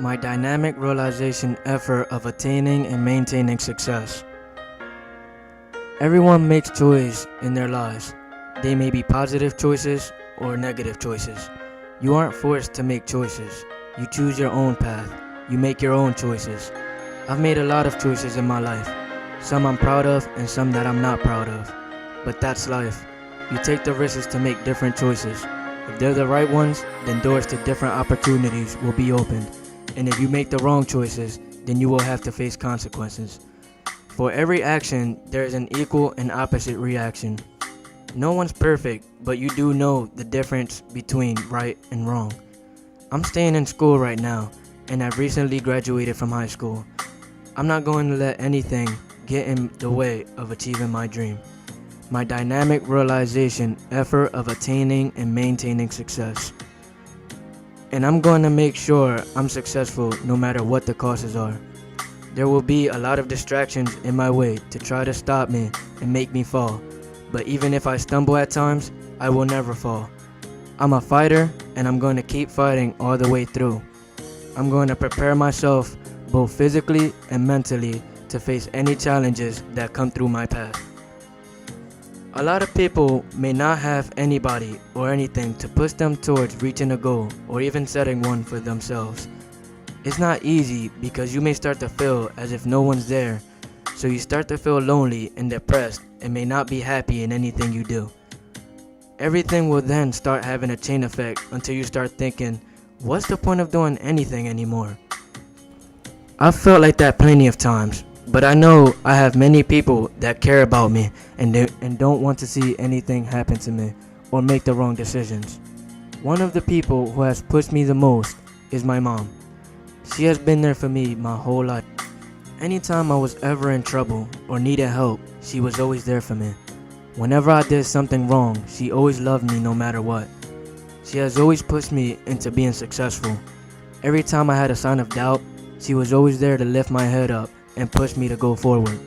My dynamic realization effort of attaining and maintaining success. Everyone makes choices in their lives. They may be positive choices or negative choices. You aren't forced to make choices. You choose your own path. You make your own choices. I've made a lot of choices in my life. Some I'm proud of and some that I'm not proud of. But that's life. You take the risks to make different choices. If they're the right ones, then doors to different opportunities will be opened. And if you make the wrong choices, then you will have to face consequences. For every action, there is an equal and opposite reaction. No one's perfect, but you do know the difference between right and wrong. I'm staying in school right now, and I've recently graduated from high school. I'm not going to let anything get in the way of achieving my dream. My dynamic realization effort of attaining and maintaining success. And I'm going to make sure I'm successful no matter what the causes are. There will be a lot of distractions in my way to try to stop me and make me fall. But even if I stumble at times, I will never fall. I'm a fighter, and I'm going to keep fighting all the way through. I'm going to prepare myself both physically and mentally to face any challenges that come through my path. A lot of people may not have anybody or anything to push them towards reaching a goal or even setting one for themselves. It's not easy because you may start to feel as if no one's there, so you start to feel lonely and depressed and may not be happy in anything you do. Everything will then start having a chain effect until you start thinking, what's the point of doing anything anymore? I've felt like that plenty of times. But I know I have many people that care about me and don't want to see anything happen to me or make the wrong decisions. One of the people who has pushed me the most is my mom. She has been there for me my whole life. Anytime I was ever in trouble or needed help, she was always there for me. Whenever I did something wrong, she always loved me no matter what. She has always pushed me into being successful. Every time I had a sign of doubt, she was always there to lift my head up and push me to go forward.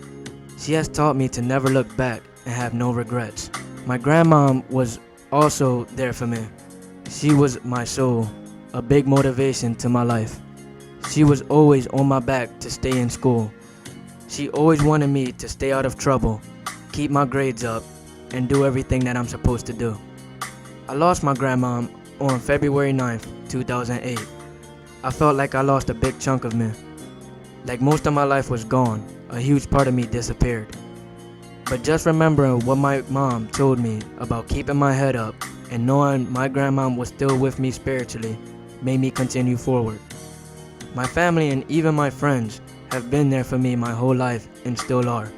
She has taught me to never look back and have no regrets. My grandmom was also there for me. She was my soul, a big motivation to my life. She was always on my back to stay in school. She always wanted me to stay out of trouble, keep my grades up, and do everything that I'm supposed to do. I lost my grandmom on February 9th, 2008. I felt like I lost a big chunk of me. Like most of my life was gone, a huge part of me disappeared. But just remembering what my mom told me about keeping my head up and knowing my grandmom was still with me spiritually made me continue forward. My family and even my friends have been there for me my whole life and still are.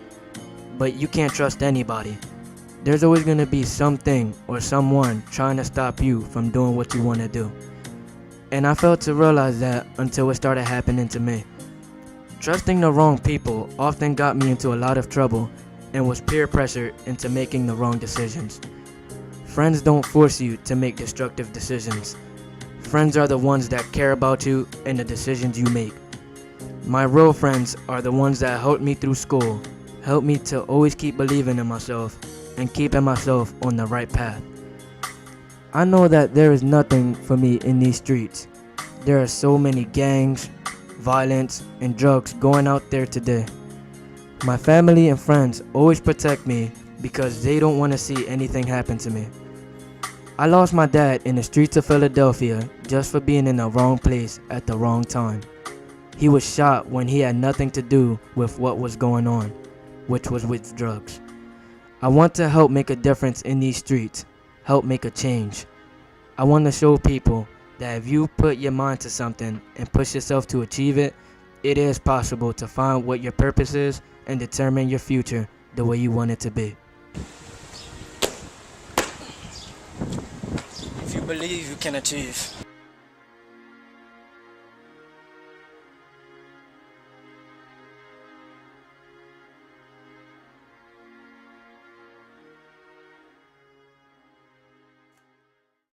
But you can't trust anybody. There's always going to be something or someone trying to stop you from doing what you want to do. And I failed to realize that until it started happening to me. Trusting the wrong people often got me into a lot of trouble and was peer pressured into making the wrong decisions. Friends don't force you to make destructive decisions. Friends are the ones that care about you and the decisions you make. My real friends are the ones that helped me through school, helped me to always keep believing in myself and keeping myself on the right path. I know that there is nothing for me in these streets. There are so many gangs, violence, and drugs going out there today. My family and friends always protect me because they don't want to see anything happen to me. I lost my dad in the streets of Philadelphia just for being in the wrong place at the wrong time. He was shot when he had nothing to do with what was going on, which was with drugs. I want to help make a difference in these streets, help make a change. I want to show people that if you put your mind to something and push yourself to achieve it, it is possible to find what your purpose is and determine your future the way you want it to be. If you believe, you can achieve.